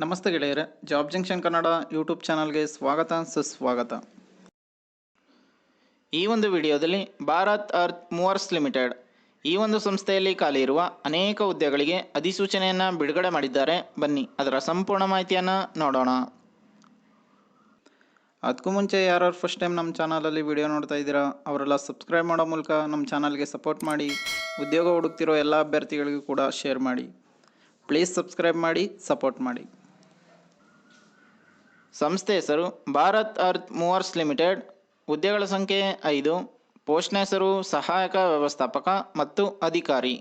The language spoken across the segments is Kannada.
ನಮಸ್ತೆ ಗೆಳೆಯರೆ, ಜಾಬ್ ಜಂಕ್ಷನ್ ಕನ್ನಡ ಯೂಟ್ಯೂಬ್ ಚಾನಲ್ಗೆ ಸ್ವಾಗತ ಸುಸ್ವಾಗತ. ಈ ಒಂದು ವಿಡಿಯೋದಲ್ಲಿ ಭಾರತ್ ಅರ್ತ್ ಮೂವರ್ಸ್ ಲಿಮಿಟೆಡ್ ಈ ಒಂದು ಸಂಸ್ಥೆಯಲ್ಲಿ ಖಾಲಿ ಇರುವ ಅನೇಕ ಹುದ್ದೆಗಳಿಗೆ ಅಧಿಸೂಚನೆಯನ್ನು ಬಿಡುಗಡೆ ಮಾಡಿದ್ದಾರೆ. ಬನ್ನಿ ಅದರ ಸಂಪೂರ್ಣ ಮಾಹಿತಿಯನ್ನು ನೋಡೋಣ. ಅದಕ್ಕೂ ಮುಂಚೆ ಯಾರು ಫಸ್ಟ್ ಟೈಮ್ ನಮ್ಮ ಚಾನಲಲ್ಲಿ ವಿಡಿಯೋ ನೋಡ್ತಾ ಇದ್ದೀರಾ ಅವರೆಲ್ಲ ಸಬ್ಸ್ಕ್ರೈಬ್ ಮಾಡೋ ಮೂಲಕ ನಮ್ಮ ಚಾನಲ್ಗೆ ಸಪೋರ್ಟ್ ಮಾಡಿ. ಉದ್ಯೋಗ ಹುಡುಕ್ತಿರೋ ಎಲ್ಲ ಅಭ್ಯರ್ಥಿಗಳಿಗೂ ಕೂಡ ಶೇರ್ ಮಾಡಿ. ಪ್ಲೀಸ್ ಸಬ್ಸ್ಕ್ರೈಬ್ ಮಾಡಿ, ಸಪೋರ್ಟ್ ಮಾಡಿ. ಸಂಸ್ಥೆ ಹೆಸರು ಭಾರತ್ ಅರ್ತ್ ಮೂವರ್ಸ್ ಲಿಮಿಟೆಡ್. ಹುದ್ದೆಗಳ ಸಂಖ್ಯೆ 5. ಪೋಸ್ಟ್ನ ಹೆಸರು ಸಹಾಯಕ ವ್ಯವಸ್ಥಾಪಕ ಮತ್ತು ಅಧಿಕಾರಿ.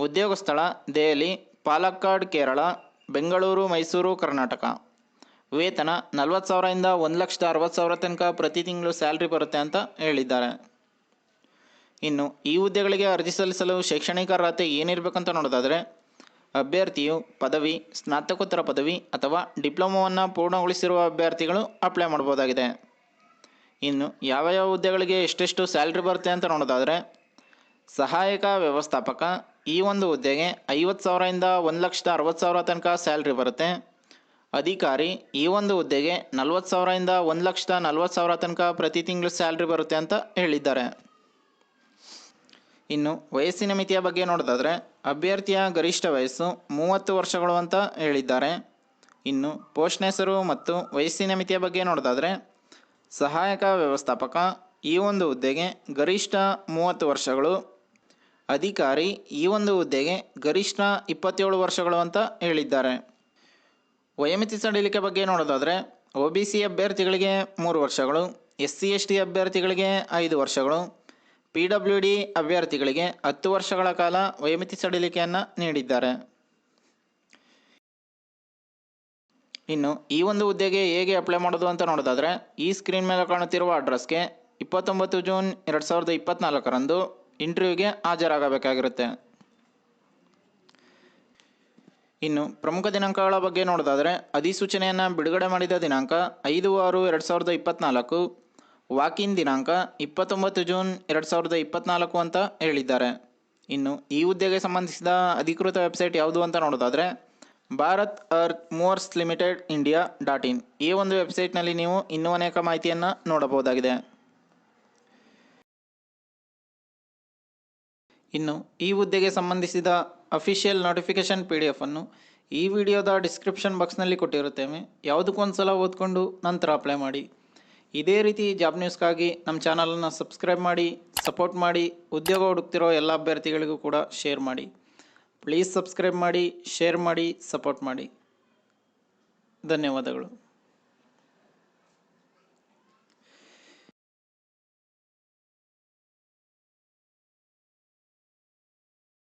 ಉದ್ಯೋಗ ಸ್ಥಳ ದೆಹಲಿ, ಪಾಲಕ್ಕಾಡ್ ಕೇರಳ, ಬೆಂಗಳೂರು, ಮೈಸೂರು ಕರ್ನಾಟಕ. ವೇತನ 40,000 ಇಂದ 1,60,000 ತನಕ ಪ್ರತಿ ತಿಂಗಳು ಸ್ಯಾಲ್ರಿ ಬರುತ್ತೆ ಅಂತ ಹೇಳಿದ್ದಾರೆ. ಇನ್ನು ಈ ಹುದ್ದೆಗಳಿಗೆ ಅರ್ಜಿ ಸಲ್ಲಿಸಲು ಶೈಕ್ಷಣಿಕ ಅರ್ಹತೆ ಏನಿರಬೇಕಂತ ನೋಡೋದಾದರೆ ಅಭ್ಯರ್ಥಿಯು ಪದವಿ, ಸ್ನಾತಕೋತ್ತರ ಪದವಿ ಅಥವಾ ಡಿಪ್ಲೊಮೊವನ್ನು ಪೂರ್ಣಗೊಳಿಸಿರುವ ಅಭ್ಯರ್ಥಿಗಳು ಅಪ್ಲೈ ಮಾಡ್ಬೋದಾಗಿದೆ. ಇನ್ನು ಯಾವ ಹುದ್ದೆಗಳಿಗೆ ಎಷ್ಟೆಷ್ಟು ಸ್ಯಾಲ್ರಿ ಬರುತ್ತೆ ಅಂತ ನೋಡೋದಾದರೆ ಸಹಾಯಕ ವ್ಯವಸ್ಥಾಪಕ ಈ ಒಂದು ಹುದ್ದೆಗೆ 50,000 ಇಂದ 1,60,000 ತನಕ ಸ್ಯಾಲ್ರಿ ಬರುತ್ತೆ. ಅಧಿಕಾರಿ ಈ ಒಂದು ಹುದ್ದೆಗೆ 40,000 ಇಂದ 1,40,000 ತನಕ ಪ್ರತಿ ತಿಂಗಳು ಸ್ಯಾಲ್ರಿ ಬರುತ್ತೆ ಅಂತ ಹೇಳಿದ್ದಾರೆ. ಇನ್ನು ವಯಸ್ಸಿನ ಮಿತಿಯ ಬಗ್ಗೆ ನೋಡೋದಾದರೆ ಅಭ್ಯರ್ಥಿಯ ಗರಿಷ್ಠ ವಯಸ್ಸು 30 ವರ್ಷಗಳು ಅಂತ ಹೇಳಿದ್ದಾರೆ. ಇನ್ನು ಪೋಸ್ಟ್ನ ಹೆಸರು ಮತ್ತು ವಯಸ್ಸಿನ ಮಿತಿಯ ಬಗ್ಗೆ ನೋಡೋದಾದರೆ ಸಹಾಯಕ ವ್ಯವಸ್ಥಾಪಕ ಈ ಒಂದು ಹುದ್ದೆಗೆ ಗರಿಷ್ಠ 30 ವರ್ಷಗಳು. ಅಧಿಕಾರಿ ಈ ಒಂದು ಹುದ್ದೆಗೆ ಗರಿಷ್ಠ 27 ವರ್ಷಗಳು ಅಂತ ಹೇಳಿದ್ದಾರೆ. ವಯೋಮಿತಿ ಸಡಿಲಿಕೆ ಬಗ್ಗೆ ನೋಡೋದಾದರೆ OBC ಅಭ್ಯರ್ಥಿಗಳಿಗೆ 3 ವರ್ಷಗಳು, SC/ST ಅಭ್ಯರ್ಥಿಗಳಿಗೆ 5 ವರ್ಷಗಳು, PWD ಅಭ್ಯರ್ಥಿಗಳಿಗೆ 10 ವರ್ಷಗಳ ಕಾಲ ವಯೋಮಿತಿ ಸಡಿಲಿಕೆಯನ್ನು ನೀಡಿದ್ದಾರೆ. ಇನ್ನು ಈ ಒಂದು ಹುದ್ದೆಗೆ ಹೇಗೆ ಅಪ್ಲೈ ಮಾಡೋದು ಅಂತ ನೋಡೋದಾದರೆ ಈ ಸ್ಕ್ರೀನ್ ಮೇಲೆ ಕಾಣುತ್ತಿರುವ ಅಡ್ರೆಸ್ಗೆ 29 ಜೂನ್ 2024 ಇಂಟರ್ವ್ಯೂಗೆ ಹಾಜರಾಗಬೇಕಾಗಿರುತ್ತೆ. ಇನ್ನು ಪ್ರಮುಖ ದಿನಾಂಕಗಳ ಬಗ್ಗೆ ನೋಡೋದಾದರೆ ಅಧಿಸೂಚನೆಯನ್ನು ಬಿಡುಗಡೆ ಮಾಡಿದ ದಿನಾಂಕ 5/6/2024, ವಾಕಿನ್ ದಿನಾಂಕ 29 ಜೂನ್ 2024 ಅಂತ ಹೇಳಿದ್ದಾರೆ. ಇನ್ನು ಈ ಹುದ್ದೆಗೆ ಸಂಬಂಧಿಸಿದ ಅಧಿಕೃತ ವೆಬ್ಸೈಟ್ ಯಾವುದು ಅಂತ ನೋಡೋದಾದರೆ Bharat earth movers limited India.in ಈ ಒಂದು ವೆಬ್ಸೈಟ್ನಲ್ಲಿ ನೀವು ಇನ್ನೂ ಅನೇಕ ಮಾಹಿತಿಯನ್ನು ನೋಡಬಹುದಾಗಿದೆ. ಇನ್ನು ಈ ಹುದ್ದೆಗೆ ಸಂಬಂಧಿಸಿದ ಅಫಿಷಿಯಲ್ ನೋಟಿಫಿಕೇಶನ್ PDF ಅನ್ನು ಈ ವಿಡಿಯೋದ ಡಿಸ್ಕ್ರಿಪ್ಷನ್ ಬಾಕ್ಸ್ನಲ್ಲಿ ಕೊಟ್ಟಿರುತ್ತೇವೆ. ಯಾವುದಕ್ಕೊಂದು ಸಲ ಓದ್ಕೊಂಡು ನಂತರ ಅಪ್ಲೈ ಮಾಡಿ. ಇದೇ ರೀತಿ ಜಾಬ್ ನ್ಯೂಸ್ಗಾಗಿ ನಮ್ಮ ಚಾನಲನ್ನು ಸಬ್ಸ್ಕ್ರೈಬ್ ಮಾಡಿ, ಸಪೋರ್ಟ್ ಮಾಡಿ. ಉದ್ಯೋಗ ಹುಡುಕ್ತಿರೋ ಎಲ್ಲ ಅಭ್ಯರ್ಥಿಗಳಿಗೂ ಕೂಡ ಶೇರ್ ಮಾಡಿ. ಪ್ಲೀಸ್ ಸಬ್ಸ್ಕ್ರೈಬ್ ಮಾಡಿ, ಶೇರ್ ಮಾಡಿ, ಸಪೋರ್ಟ್ ಮಾಡಿ. ಧನ್ಯವಾದಗಳು.